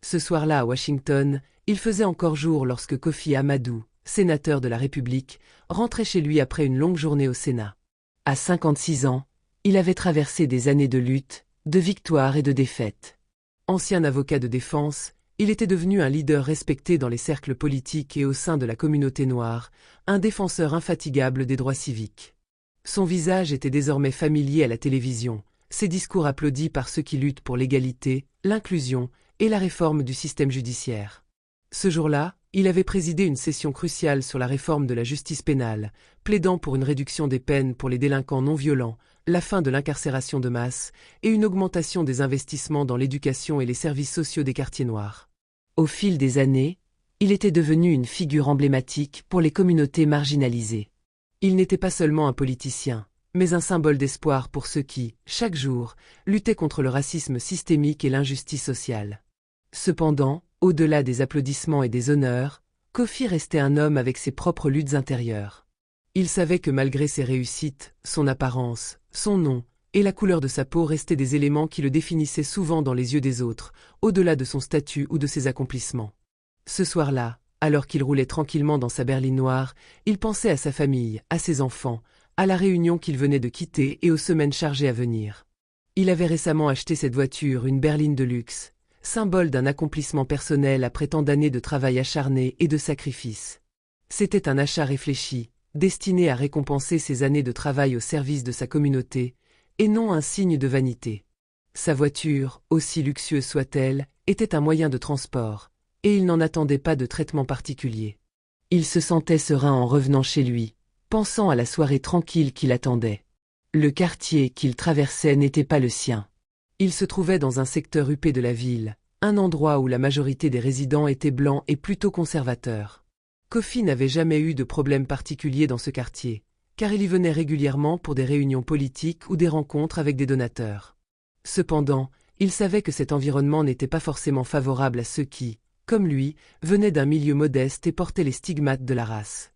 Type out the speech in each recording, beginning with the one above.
Ce soir-là à Washington, il faisait encore jour lorsque Kofi Amadou, sénateur de la République, rentrait chez lui après une longue journée au Sénat. À 56 ans, il avait traversé des années de lutte, de victoires et de défaites. Ancien avocat de défense, il était devenu un leader respecté dans les cercles politiques et au sein de la communauté noire, un défenseur infatigable des droits civiques. Son visage était désormais familier à la télévision, ses discours applaudis par ceux qui luttent pour l'égalité, l'inclusion et la réforme du système judiciaire. Ce jour-là, il avait présidé une session cruciale sur la réforme de la justice pénale, plaidant pour une réduction des peines pour les délinquants non violents, la fin de l'incarcération de masse et une augmentation des investissements dans l'éducation et les services sociaux des quartiers noirs. Au fil des années, il était devenu une figure emblématique pour les communautés marginalisées. Il n'était pas seulement un politicien, mais un symbole d'espoir pour ceux qui, chaque jour, luttaient contre le racisme systémique et l'injustice sociale. Cependant, au-delà des applaudissements et des honneurs, Kofi restait un homme avec ses propres luttes intérieures. Il savait que malgré ses réussites, son apparence, son nom et la couleur de sa peau restaient des éléments qui le définissaient souvent dans les yeux des autres, au-delà de son statut ou de ses accomplissements. Ce soir-là, alors qu'il roulait tranquillement dans sa berline noire, il pensait à sa famille, à ses enfants, à la réunion qu'il venait de quitter et aux semaines chargées à venir. Il avait récemment acheté cette voiture, une berline de luxe, symbole d'un accomplissement personnel après tant d'années de travail acharné et de sacrifice. C'était un achat réfléchi, destiné à récompenser ses années de travail au service de sa communauté, et non un signe de vanité. Sa voiture, aussi luxueuse soit-elle, était un moyen de transport, et il n'en attendait pas de traitement particulier. Il se sentait serein en revenant chez lui, pensant à la soirée tranquille qui l'attendait. Le quartier qu'il traversait n'était pas le sien. Il se trouvait dans un secteur huppé de la ville, un endroit où la majorité des résidents étaient blancs et plutôt conservateurs. Kofi n'avait jamais eu de problème particulier dans ce quartier, car il y venait régulièrement pour des réunions politiques ou des rencontres avec des donateurs. Cependant, il savait que cet environnement n'était pas forcément favorable à ceux qui, comme lui, venaient d'un milieu modeste et portaient les stigmates de la race.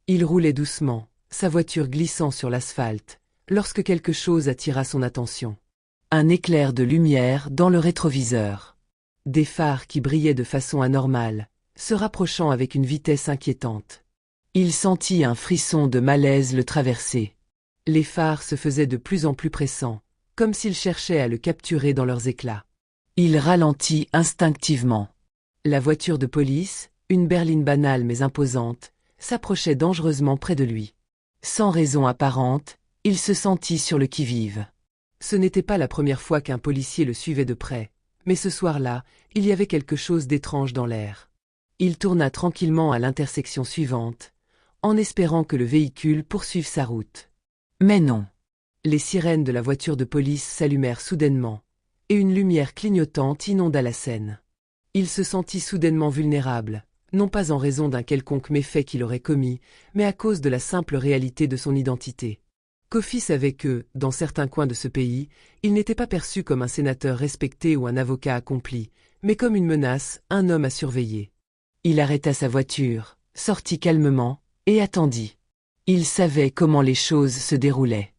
Il roulait doucement, sa voiture glissant sur l'asphalte, lorsque quelque chose attira son attention. Un éclair de lumière dans le rétroviseur. Des phares qui brillaient de façon anormale, se rapprochant avec une vitesse inquiétante. Il sentit un frisson de malaise le traverser. Les phares se faisaient de plus en plus pressants, comme s'ils cherchaient à le capturer dans leurs éclats. Il ralentit instinctivement. La voiture de police, une berline banale mais imposante, s'approchait dangereusement près de lui. Sans raison apparente, il se sentit sur le qui-vive. Ce n'était pas la première fois qu'un policier le suivait de près, mais ce soir-là, il y avait quelque chose d'étrange dans l'air. Il tourna tranquillement à l'intersection suivante, en espérant que le véhicule poursuive sa route. Mais non. Les sirènes de la voiture de police s'allumèrent soudainement, et une lumière clignotante inonda la scène. Il se sentit soudainement vulnérable, non pas en raison d'un quelconque méfait qu'il aurait commis, mais à cause de la simple réalité de son identité. Kofi savait que, dans certains coins de ce pays, il n'était pas perçu comme un sénateur respecté ou un avocat accompli, mais comme une menace, un homme à surveiller. Il arrêta sa voiture, sortit calmement, et attendit. Il savait comment les choses se déroulaient.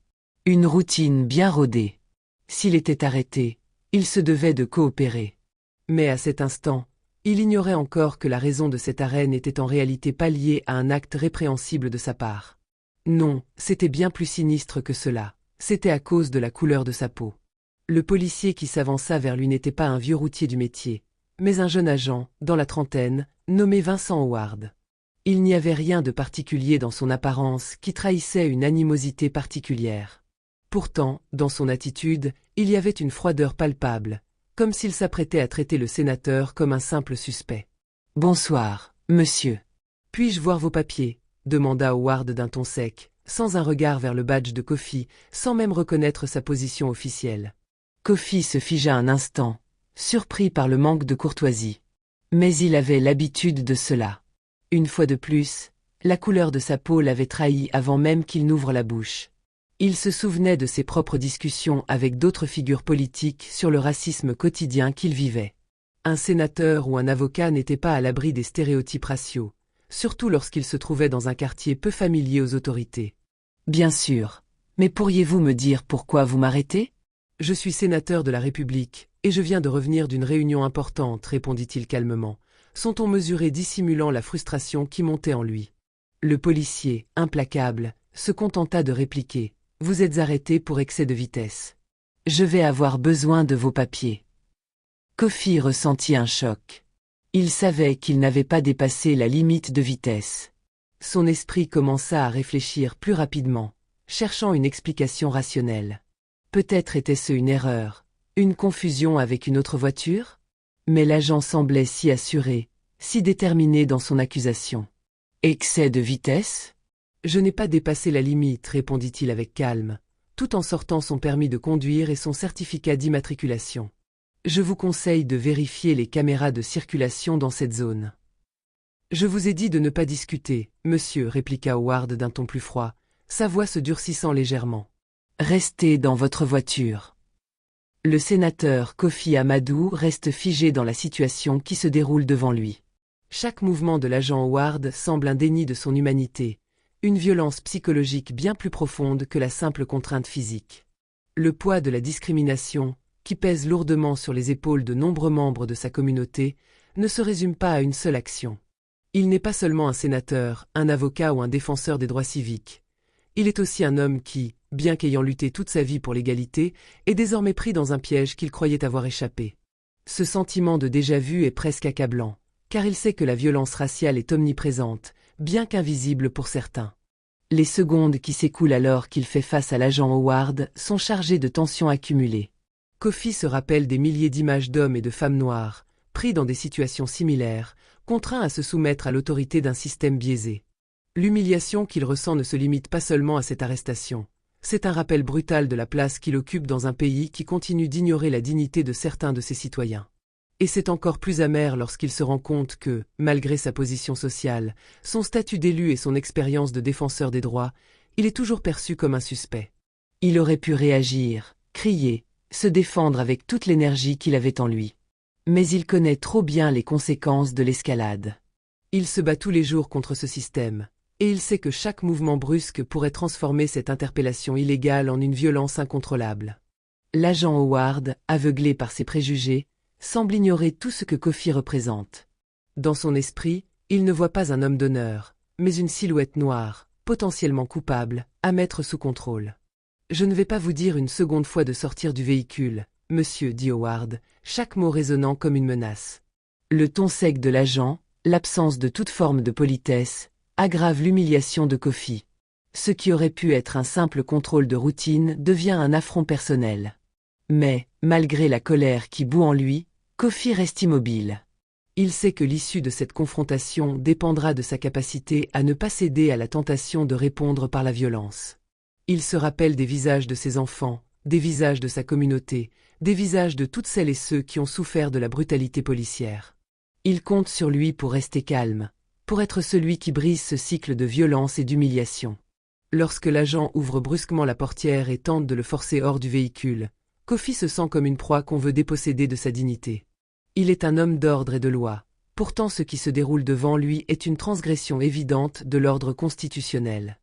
Une routine bien rodée. S'il était arrêté, il se devait de coopérer. Mais à cet instant, il ignorait encore que la raison de cet arrêt n'était en réalité pas liée à un acte répréhensible de sa part. Non, c'était bien plus sinistre que cela, c'était à cause de la couleur de sa peau. Le policier qui s'avança vers lui n'était pas un vieux routier du métier, mais un jeune agent, dans la trentaine, nommé Vincent Howard. Il n'y avait rien de particulier dans son apparence qui trahissait une animosité particulière. Pourtant, dans son attitude, il y avait une froideur palpable, comme s'il s'apprêtait à traiter le sénateur comme un simple suspect. « Bonsoir, monsieur. Puis-je voir vos papiers ?» demanda Howard d'un ton sec, sans un regard vers le badge de Kofi, sans même reconnaître sa position officielle. Kofi se figea un instant, surpris par le manque de courtoisie. Mais il avait l'habitude de cela. Une fois de plus, la couleur de sa peau l'avait trahi avant même qu'il n'ouvre la bouche. Il se souvenait de ses propres discussions avec d'autres figures politiques sur le racisme quotidien qu'il vivait. Un sénateur ou un avocat n'était pas à l'abri des stéréotypes raciaux, surtout lorsqu'il se trouvait dans un quartier peu familier aux autorités. « Bien sûr, mais pourriez-vous me dire pourquoi vous m'arrêtez ? Je suis sénateur de la République, Et je viens de revenir d'une réunion importante, répondit-il calmement, son ton mesuré dissimulant la frustration qui montait en lui. Le policier, implacable, se contenta de répliquer. Vous êtes arrêté pour excès de vitesse. Je vais avoir besoin de vos papiers. Kofi ressentit un choc. Il savait qu'il n'avait pas dépassé la limite de vitesse. Son esprit commença à réfléchir plus rapidement, cherchant une explication rationnelle. Peut-être était-ce une erreur, une confusion avec une autre voiture? Mais l'agent semblait si assuré, si déterminé dans son accusation. Excès de vitesse? Je n'ai pas dépassé la limite, répondit-il avec calme, tout en sortant son permis de conduire et son certificat d'immatriculation. Je vous conseille de vérifier les caméras de circulation dans cette zone. Je vous ai dit de ne pas discuter, monsieur, répliqua Howard d'un ton plus froid, sa voix se durcissant légèrement. Restez dans votre voiture. Le sénateur Kofi Amadou reste figé dans la situation qui se déroule devant lui. Chaque mouvement de l'agent Howard semble un déni de son humanité, une violence psychologique bien plus profonde que la simple contrainte physique. Le poids de la discrimination, qui pèse lourdement sur les épaules de nombreux membres de sa communauté, ne se résume pas à une seule action. Il n'est pas seulement un sénateur, un avocat ou un défenseur des droits civiques. Il est aussi un homme qui, bien qu'ayant lutté toute sa vie pour l'égalité, est désormais pris dans un piège qu'il croyait avoir échappé. Ce sentiment de déjà-vu est presque accablant, car il sait que la violence raciale est omniprésente, bien qu'invisible pour certains. Les secondes qui s'écoulent alors qu'il fait face à l'agent Howard sont chargées de tensions accumulées. Kofi se rappelle des milliers d'images d'hommes et de femmes noires, pris dans des situations similaires, contraints à se soumettre à l'autorité d'un système biaisé. L'humiliation qu'il ressent ne se limite pas seulement à cette arrestation. C'est un rappel brutal de la place qu'il occupe dans un pays qui continue d'ignorer la dignité de certains de ses citoyens. Et c'est encore plus amer lorsqu'il se rend compte que, malgré sa position sociale, son statut d'élu et son expérience de défenseur des droits, il est toujours perçu comme un suspect. Il aurait pu réagir, crier, se défendre avec toute l'énergie qu'il avait en lui. Mais il connaît trop bien les conséquences de l'escalade. Il se bat tous les jours contre ce système, et il sait que chaque mouvement brusque pourrait transformer cette interpellation illégale en une violence incontrôlable. L'agent Howard, aveuglé par ses préjugés, semble ignorer tout ce que Kofi représente. Dans son esprit, il ne voit pas un homme d'honneur, mais une silhouette noire, potentiellement coupable, à mettre sous contrôle. « Je ne vais pas vous dire une seconde fois de sortir du véhicule, monsieur, dit Howard, chaque mot résonnant comme une menace. » Le ton sec de l'agent, l'absence de toute forme de politesse, aggrave l'humiliation de Kofi. Ce qui aurait pu être un simple contrôle de routine devient un affront personnel. Mais, malgré la colère qui bout en lui, Kofi reste immobile. Il sait que l'issue de cette confrontation dépendra de sa capacité à ne pas céder à la tentation de répondre par la violence. Il se rappelle des visages de ses enfants, des visages de sa communauté, des visages de toutes celles et ceux qui ont souffert de la brutalité policière. Il compte sur lui pour rester calme, pour être celui qui brise ce cycle de violence et d'humiliation. Lorsque l'agent ouvre brusquement la portière et tente de le forcer hors du véhicule, Kofi se sent comme une proie qu'on veut déposséder de sa dignité. Il est un homme d'ordre et de loi, pourtant ce qui se déroule devant lui est une transgression évidente de l'ordre constitutionnel.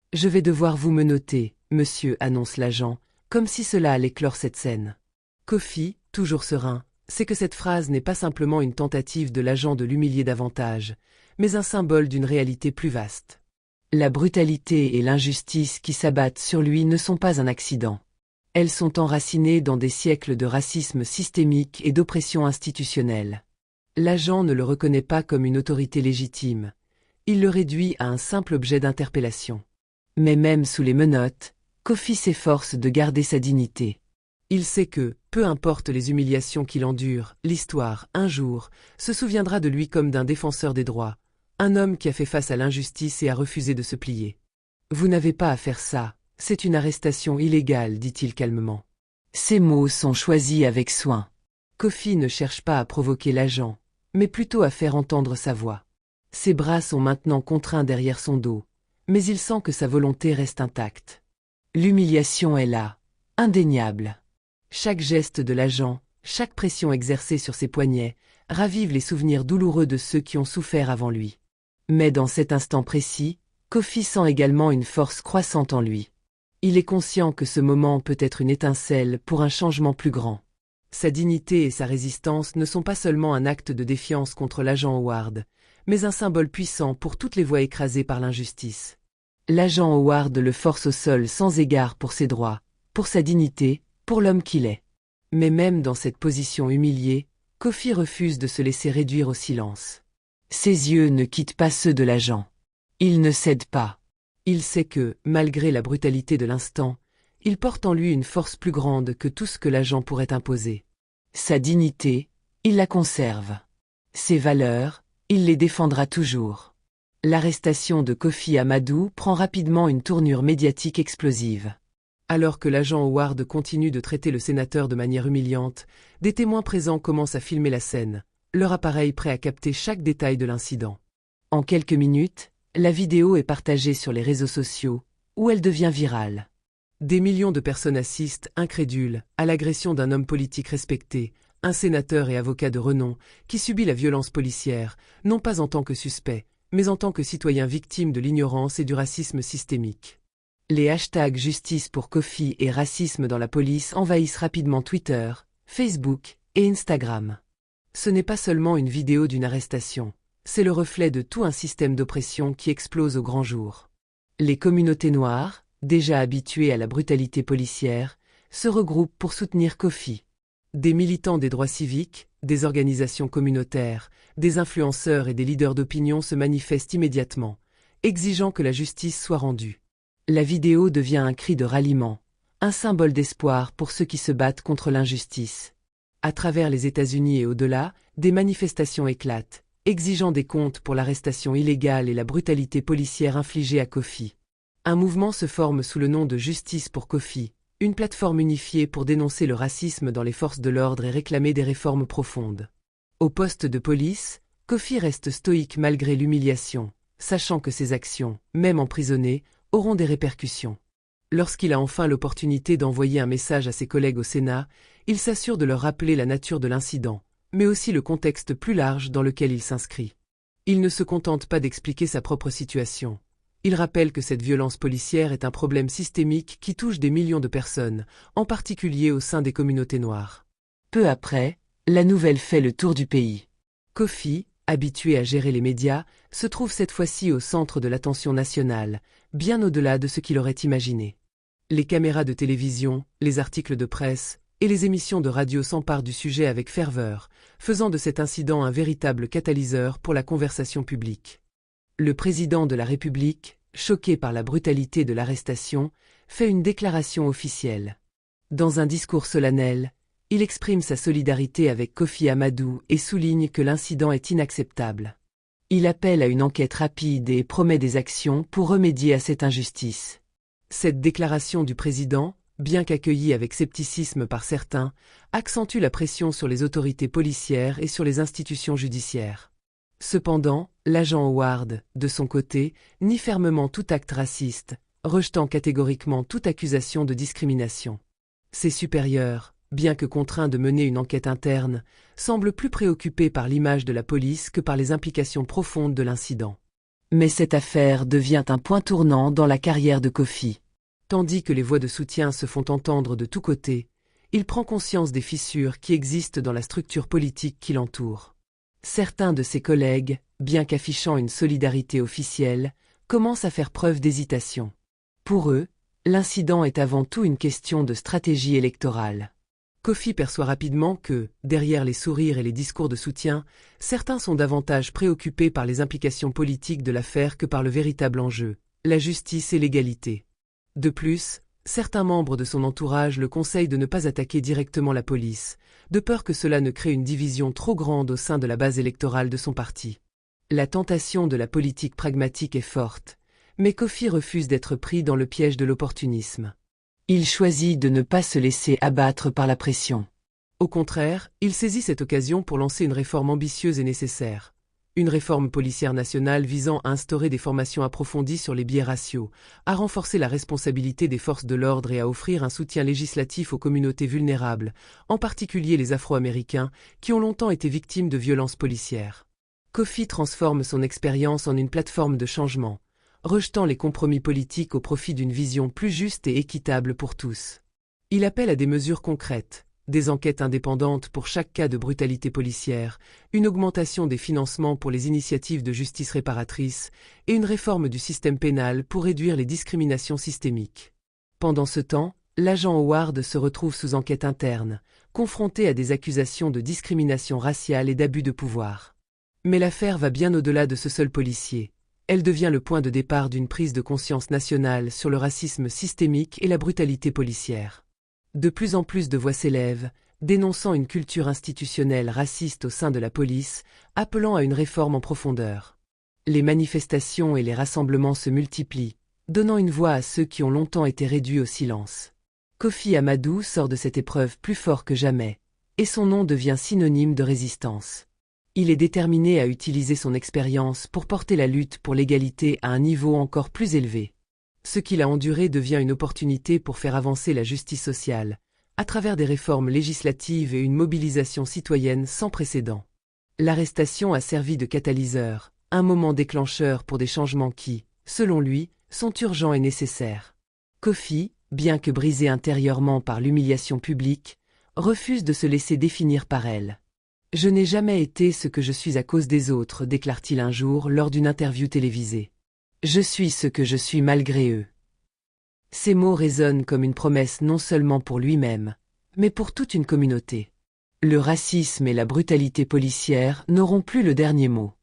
« Je vais devoir vous menotter, monsieur, annonce l'agent, comme si cela allait clore cette scène. Kofi, toujours serein, sait que cette phrase n'est pas simplement une tentative de l'agent de l'humilier davantage, mais un symbole d'une réalité plus vaste. La brutalité et l'injustice qui s'abattent sur lui ne sont pas un accident. Elles sont enracinées dans des siècles de racisme systémique et d'oppression institutionnelle. L'agent ne le reconnaît pas comme une autorité légitime. Il le réduit à un simple objet d'interpellation. Mais même sous les menottes, Kofi s'efforce de garder sa dignité. Il sait que, peu importe les humiliations qu'il endure, l'histoire, un jour, se souviendra de lui comme d'un défenseur des droits, un homme qui a fait face à l'injustice et a refusé de se plier. « Vous n'avez pas à faire ça, c'est une arrestation illégale, dit-il calmement. » Ces mots sont choisis avec soin. Kofi ne cherche pas à provoquer l'agent, mais plutôt à faire entendre sa voix. Ses bras sont maintenant contraints derrière son dos, mais il sent que sa volonté reste intacte. L'humiliation est là, indéniable. Chaque geste de l'agent, chaque pression exercée sur ses poignets, ravive les souvenirs douloureux de ceux qui ont souffert avant lui. Mais dans cet instant précis, Kofi sent également une force croissante en lui. Il est conscient que ce moment peut être une étincelle pour un changement plus grand. Sa dignité et sa résistance ne sont pas seulement un acte de défiance contre l'agent Howard, mais un symbole puissant pour toutes les voix écrasées par l'injustice. L'agent Howard le force au sol sans égard pour ses droits, pour sa dignité, pour l'homme qu'il est. Mais même dans cette position humiliée, Kofi refuse de se laisser réduire au silence. Ses yeux ne quittent pas ceux de l'agent. Il ne cède pas. Il sait que, malgré la brutalité de l'instant, il porte en lui une force plus grande que tout ce que l'agent pourrait imposer. Sa dignité, il la conserve. Ses valeurs, il les défendra toujours. L'arrestation de Kofi Amadou prend rapidement une tournure médiatique explosive. Alors que l'agent Howard continue de traiter le sénateur de manière humiliante, des témoins présents commencent à filmer la scène, leur appareil prêt à capter chaque détail de l'incident. En quelques minutes, la vidéo est partagée sur les réseaux sociaux, où elle devient virale. Des millions de personnes assistent, incrédules, à l'agression d'un homme politique respecté, un sénateur et avocat de renom, qui subit la violence policière, non pas en tant que suspect, mais en tant que citoyen victime de l'ignorance et du racisme systémique. Les hashtags justice pour Kofi et racisme dans la police envahissent rapidement Twitter, Facebook et Instagram. Ce n'est pas seulement une vidéo d'une arrestation, c'est le reflet de tout un système d'oppression qui explose au grand jour. Les communautés noires, déjà habituées à la brutalité policière, se regroupent pour soutenir Kofi. Des militants des droits civiques, des organisations communautaires, des influenceurs et des leaders d'opinion se manifestent immédiatement, exigeant que la justice soit rendue. La vidéo devient un cri de ralliement, un symbole d'espoir pour ceux qui se battent contre l'injustice. À travers les États-Unis et au-delà, des manifestations éclatent, exigeant des comptes pour l'arrestation illégale et la brutalité policière infligée à Kofi. Un mouvement se forme sous le nom de Justice pour Kofi, une plateforme unifiée pour dénoncer le racisme dans les forces de l'ordre et réclamer des réformes profondes. Au poste de police, Kofi reste stoïque malgré l'humiliation, sachant que ses actions, même emprisonnées, auront des répercussions. Lorsqu'il a enfin l'opportunité d'envoyer un message à ses collègues au Sénat, il s'assure de leur rappeler la nature de l'incident, mais aussi le contexte plus large dans lequel il s'inscrit. Il ne se contente pas d'expliquer sa propre situation. Il rappelle que cette violence policière est un problème systémique qui touche des millions de personnes, en particulier au sein des communautés noires. Peu après, la nouvelle fait le tour du pays. Kofi, habitué à gérer les médias, se trouve cette fois-ci au centre de l'attention nationale, bien au-delà de ce qu'il aurait imaginé. Les caméras de télévision, les articles de presse et les émissions de radio s'emparent du sujet avec ferveur, faisant de cet incident un véritable catalyseur pour la conversation publique. Le président de la République, choqué par la brutalité de l'arrestation, fait une déclaration officielle. Dans un discours solennel, il exprime sa solidarité avec Kofi Amadou et souligne que l'incident est inacceptable. Il appelle à une enquête rapide et promet des actions pour remédier à cette injustice. Cette déclaration du président, bien qu'accueillie avec scepticisme par certains, accentue la pression sur les autorités policières et sur les institutions judiciaires. Cependant, l'agent Howard, de son côté, nie fermement tout acte raciste, rejetant catégoriquement toute accusation de discrimination. Ses supérieurs, bien que contraints de mener une enquête interne, semblent plus préoccupés par l'image de la police que par les implications profondes de l'incident. Mais cette affaire devient un point tournant dans la carrière de Kofi. Tandis que les voix de soutien se font entendre de tous côtés, il prend conscience des fissures qui existent dans la structure politique qui l'entoure. Certains de ses collègues, bien qu'affichant une solidarité officielle, commencent à faire preuve d'hésitation. Pour eux, l'incident est avant tout une question de stratégie électorale. Kofi perçoit rapidement que, derrière les sourires et les discours de soutien, certains sont davantage préoccupés par les implications politiques de l'affaire que par le véritable enjeu, la justice et l'égalité. De plus, certains membres de son entourage le conseillent de ne pas attaquer directement la police, de peur que cela ne crée une division trop grande au sein de la base électorale de son parti. La tentation de la politique pragmatique est forte, mais Kofi refuse d'être pris dans le piège de l'opportunisme. Il choisit de ne pas se laisser abattre par la pression. Au contraire, il saisit cette occasion pour lancer une réforme ambitieuse et nécessaire. Une réforme policière nationale visant à instaurer des formations approfondies sur les biais raciaux, à renforcer la responsabilité des forces de l'ordre et à offrir un soutien législatif aux communautés vulnérables, en particulier les Afro-Américains, qui ont longtemps été victimes de violences policières. Kofi transforme son expérience en une plateforme de changement, rejetant les compromis politiques au profit d'une vision plus juste et équitable pour tous. Il appelle à des mesures concrètes, des enquêtes indépendantes pour chaque cas de brutalité policière, une augmentation des financements pour les initiatives de justice réparatrice et une réforme du système pénal pour réduire les discriminations systémiques. Pendant ce temps, l'agent Howard se retrouve sous enquête interne, confronté à des accusations de discrimination raciale et d'abus de pouvoir. Mais l'affaire va bien au-delà de ce seul policier. Elle devient le point de départ d'une prise de conscience nationale sur le racisme systémique et la brutalité policière. De plus en plus de voix s'élèvent, dénonçant une culture institutionnelle raciste au sein de la police, appelant à une réforme en profondeur. Les manifestations et les rassemblements se multiplient, donnant une voix à ceux qui ont longtemps été réduits au silence. Kofi Amadou sort de cette épreuve plus fort que jamais, et son nom devient synonyme de résistance. Il est déterminé à utiliser son expérience pour porter la lutte pour l'égalité à un niveau encore plus élevé. Ce qu'il a enduré devient une opportunité pour faire avancer la justice sociale, à travers des réformes législatives et une mobilisation citoyenne sans précédent. L'arrestation a servi de catalyseur, un moment déclencheur pour des changements qui, selon lui, sont urgents et nécessaires. Kofi, bien que brisé intérieurement par l'humiliation publique, refuse de se laisser définir par elle. « Je n'ai jamais été ce que je suis à cause des autres », déclare-t-il un jour lors d'une interview télévisée. « Je suis ce que je suis malgré eux. » Ces mots résonnent comme une promesse non seulement pour lui-même, mais pour toute une communauté. Le racisme et la brutalité policière n'auront plus le dernier mot.